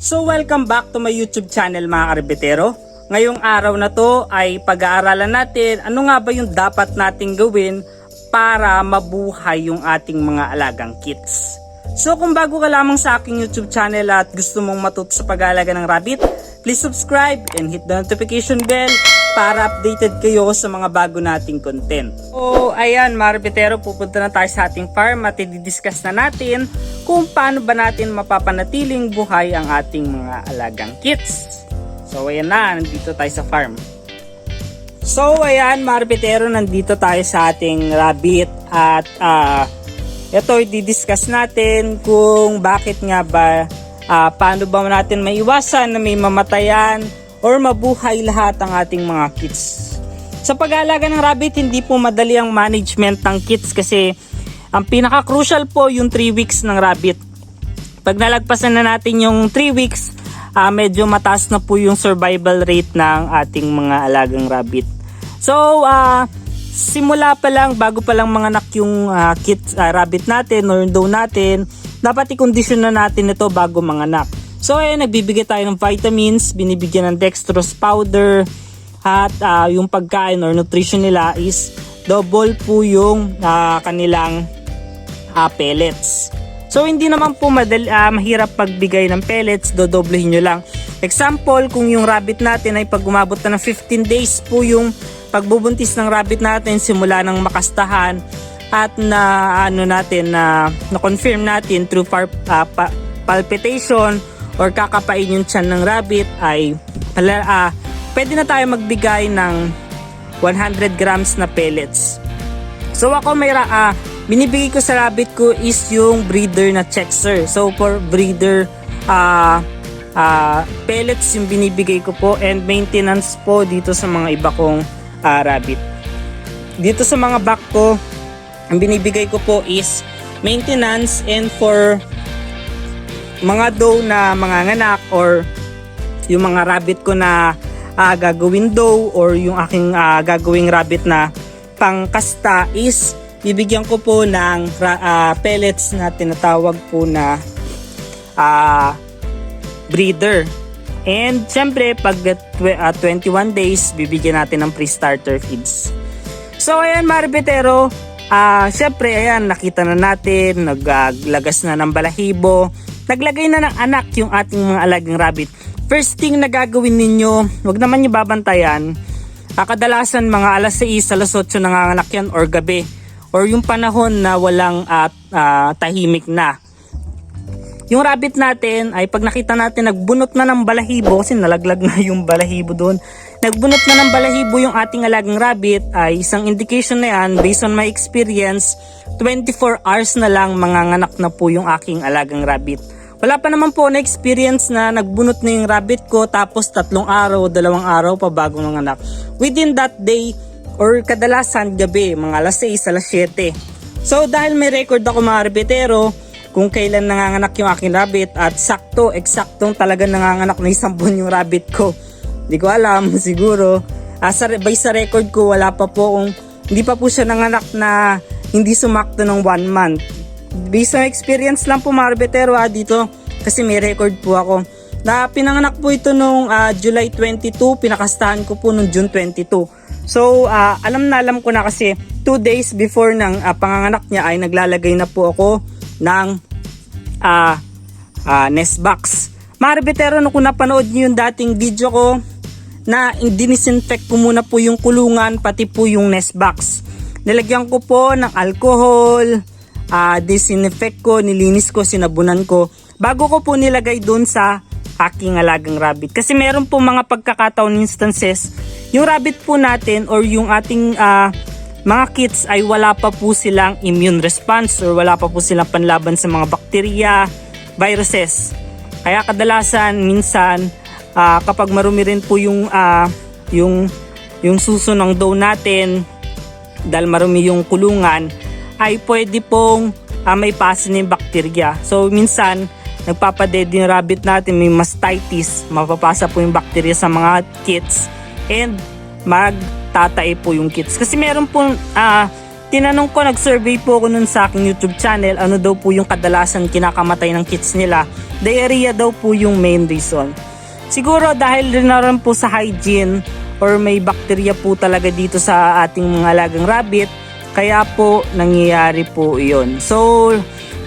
So welcome back to my YouTube channel mga karabitero. Ngayong araw na to ay pag-aaralan natin ano nga ba yung dapat nating gawin para mabuhay yung ating mga alagang kits. So kung bago ka lamang sa aking YouTube channel at gusto mong matuto sa pag-aalaga ng rabbit, please subscribe and hit the notification bell para updated kayo sa mga bago nating content. So ayan mga karabitero, pupunta na tayo sa ating farm at i-discuss na natin kung paano ba natin mapapanatiling buhay ang ating mga alagang kits. So ayan na, nandito tayo sa farm. So ayan mga karabitero, nandito tayo sa ating rabbit at ito i-discuss natin kung bakit nga ba paano ba natin maiwasan na may mamatayan or mabuhay lahat ang ating mga kits. Sa pag-aalaga ng rabbit, hindi po madali ang management ng kits kasi ang pinaka-crucial po yung 3 weeks ng rabbit. Pag nalagpasan na natin yung 3 weeks, medyo mataas na po yung survival rate ng ating mga alagang rabbit. So, simula pa lang, bago pa lang manganak yung rabbit natin or doe natin, dapat i-condition na natin ito bago manganak. So, nagbibigay tayo ng vitamins, binibigyan ng Dextrose Powder, at yung pagkain or nutrition nila is double po yung kanilang pellets. So hindi naman po mahirap pagbigay ng pellets, dodoblehin nyo lang. Example, kung yung rabbit natin ay pag umabot na ng 15 days po yung pagbubuntis ng rabbit natin simula ng makastahan at na confirm natin through palpitation or kakapain yung tiyan ng rabbit ay pwede na tayo magbigay ng 100 grams na pellets. So ako binibigay ko sa rabbit ko is yung breeder na checkser. So for breeder pellets yung binibigay ko po and maintenance po dito sa mga iba kong rabbit. Dito sa mga back ko, ang binibigay ko po is maintenance and for mga doe na manganganak or yung mga rabbit ko na gagawin doe or yung aking gagawing rabbit na pangkasta is bibigyan ko po ng pellets na tinatawag po na breeder. And syempre pag 21 days bibigyan natin ng pre-starter feeds. So ayan mga karabitero, syempre ayan nakita na natin, naglagas na ng balahibo, naglagay na ng anak yung ating mga alagang rabbit. First thing na gagawin ninyo, wag naman nyo babantayan. Kadalasan mga alas 6, alas 8 nanganganak yan or gabi. Or yung panahon na walang tahimik na. Yung rabbit natin ay pag nakita natin nagbunot na ng balahibo, kasi nalaglag na yung balahibo doon. Nagbunot na ng balahibo yung ating alagang rabbit ay isang indication na yan, based on my experience, 24 hours na lang manganganak na po yung aking alagang rabbit. Wala pa naman po na experience na nagbunot na yung rabbit ko tapos 3 araw, 2 araw pa bago nanganak. Within that day or kadalasan gabi, mga alas 6, alas 7. So dahil may record ako mga karabitero kung kailan nanganganak yung aking rabbit at eksaktong talaga nanganganak na 1 buwan yung rabbit ko. Hindi ko alam, siguro. By sa record ko, hindi pa po siya nanganak na hindi sumakto ng 1 month. Based on experience lang po mga karabitero dito kasi may record po ako. Na pinanganak po ito nung July 22, pinakastahan ko po nung June 22. So alam ko na kasi 2 days before ng panganganak niya ay naglalagay na po ako ng nest box. Mga karabitero, kung napanood niyo yung dating video ko na dinisinfect ko muna po yung kulungan pati po yung nest box. Nilagyan ko po ng alcohol, disinfect ko, nilinis ko, sinabunan ko bago ko po nilagay doon sa aking alagang rabbit. Kasi meron po mga pagkakataon instances, yung rabbit po natin or yung ating mga kits ay wala pa po silang immune response or wala pa po silang panlaban sa mga bakterya, viruses. Kaya kadalasan, minsan, kapag marumi rin po yung suso ng doe natin, dahil marumi yung kulungan, ay pwede pong may pasin yung bakterya. So minsan nagpapadead yung rabbit natin, may mastitis, mapapasa po yung bakterya sa mga kits and magtatae po yung kits. Kasi meron pong tinanong ko, nag-survey po ako nun sa aking YouTube channel, ano daw po yung kadalasan kinakamatay ng kits nila. Diarrhea daw po yung main reason. Siguro dahil rin na rin po sa hygiene or may bakterya po talaga dito sa ating mga alagang rabbit, kaya po nangyayari po iyon. So,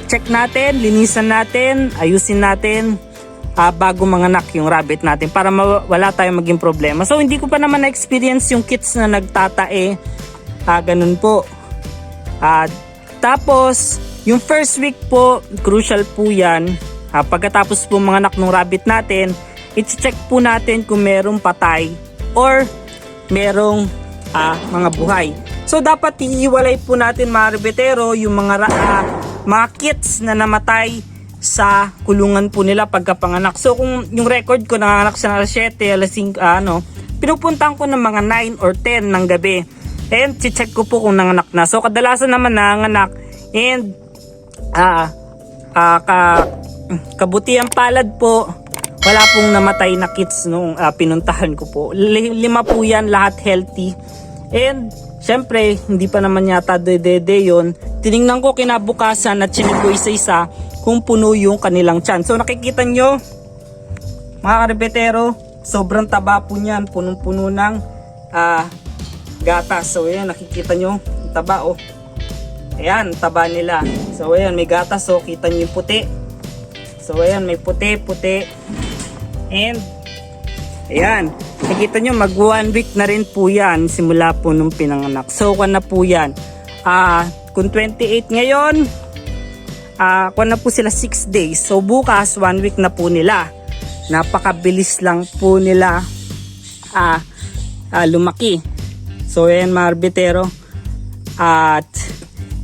check natin, linisan natin, ayusin natin bago manganak yung rabbit natin para wala tayong maging problema. So, hindi ko pa naman na-experience yung kits na nagtatae. Ganun po. Tapos, yung first week po, crucial po yan. Pagkatapos po manganak ng rabbit natin, i-check po natin kung merong patay or merong mga buhay. So, dapat iiwalay po natin mga rabbitero yung mga kits na namatay sa kulungan po nila pagkapanganak. So, kung yung record ko, nanganak siya ng alas 7, alas 5, pinupuntahan ko ng mga 9 or 10 ng gabi. And check ko po kung nanganak na. So kadalasan naman nanganak. And kabutihan palad po, wala pong namatay na kits nung pinuntahan ko po. 5 po yan, lahat healthy. And syempre, hindi pa naman yata dede yun. Tiningnan ko kinabukasan at chinig ko isa-isa kung puno yung kanilang tiyan. So nakikita nyo, mga karibetero, sobrang taba po niyan. Punong-puno ng gatas. So ayan, nakikita nyo taba oh. Ayan, taba nila. So ayan, may gatas oh, kita nyo yung puti. So ayan, may puti. And ayan, nakikita nyo mag 1 week na rin po yan simula po nung pinanganak. So kung na po yan, kung 28 ngayon, kung na po sila 6 days. So bukas 1 week na po nila. Napakabilis lang po nila lumaki. So ayan mga arbitero, at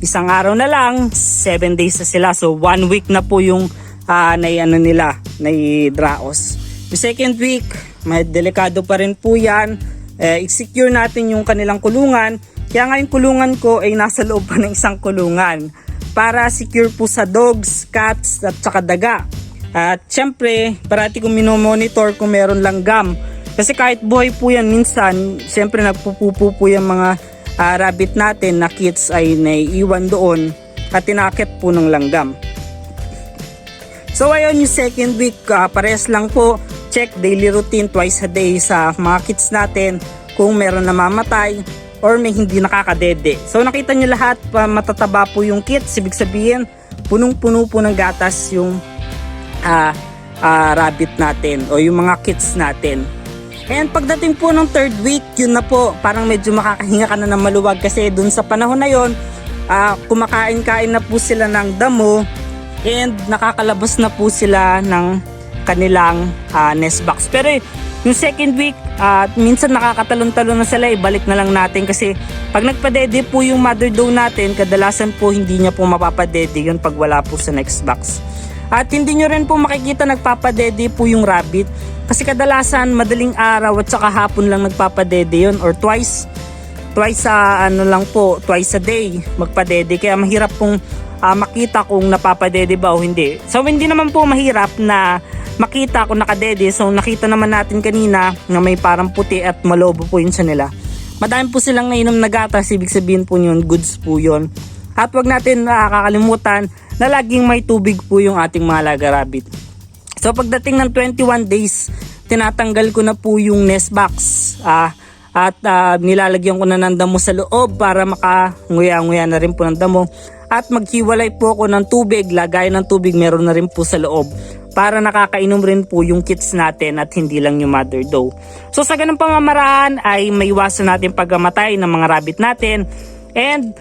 isang araw na lang 7 days na sila. So 1 week na po yung naidraos. Yung second week, may delikado pa rin po yan. I-secure natin yung kanilang kulungan. Kaya nga yung kulungan ko ay nasa loob pa ng isang kulungan para secure po sa dogs, cats at saka daga. At syempre parati kong minomonitor kung meron langgam. Kasi kahit buhay po yan, minsan, siyempre nagpupupo po yung mga rabbit natin na kits ay naiiwan doon at tinakit po ng langgam. So ayun, yung second week, pares lang po, check daily routine twice a day sa mga kits natin kung meron namamatay or may hindi nakakadede. So nakita nyo lahat, matataba po yung kits, ibig sabihin, punong-puno po ng gatas yung rabbit natin o yung mga kits natin. And pagdating po ng third week, yun na po, parang medyo makakahinga ka na ng maluwag kasi dun sa panahon na yun, kumakain-kain na po sila ng damo and nakakalabas na po sila ng kanilang nest box. Pero yung second week, minsan nakakatalon-talon na sila, ibalik na lang natin kasi pag nagpadede po yung mother doe natin, kadalasan po hindi niya po mapapadede yun pag wala po sa next box. At hindi nyo rin po makikita nagpapadede po yung rabbit kasi kadalasan madaling araw at saka hapon lang nagpapadede yun or twice a day magpadede, kaya mahirap pong makita kung napapadede ba o hindi. So hindi naman po mahirap na makita kung nakadede. So nakita naman natin kanina na may parang puti at malobo po yun sa nila. Madami po silang nainom na gatas, ibig sabihin po yun, goods po yun. At wag natin kakalimutan na laging may tubig po yung ating mga alaga rabbit. So pagdating ng 21 days, tinatanggal ko na po yung nest box at nilalagyan ko na ng damo sa loob para makanguya-nguya na rin po ng damo. At maghiwalay po ako ng tubig, lagayan ng tubig meron na rin po sa loob para nakakainom rin po yung kits natin at hindi lang yung mother doe. So sa ganung pamamaraan ay maiwasan natin pagkamatay ng mga rabbit natin and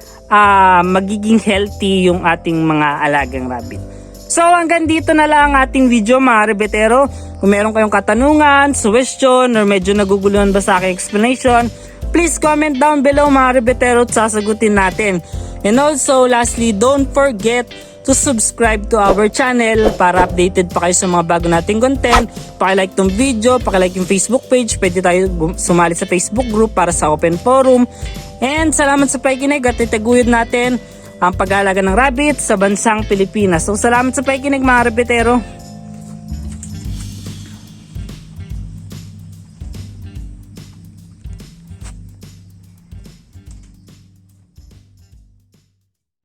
magiging healthy yung ating mga alagang rabbit. So hanggang dito na lang ang ating video mga rabbitero. Kung meron kayong katanungan, suggestion, or medyo naguguluhan ba sa aking explanation, please comment down below mga rabbitero at sasagutin natin. And also lastly, don't forget to subscribe to our channel para updated pa kayo sa mga bago nating content. Paki-like tong video, paki-like yung Facebook page, pwede tayo sumali sa Facebook group para sa open forum. And salamat sa pakikinig at itaguyod natin ang pag-aalaga ng rabbit sa bansang Pilipinas. So salamat sa pakikinig mga rabbitero.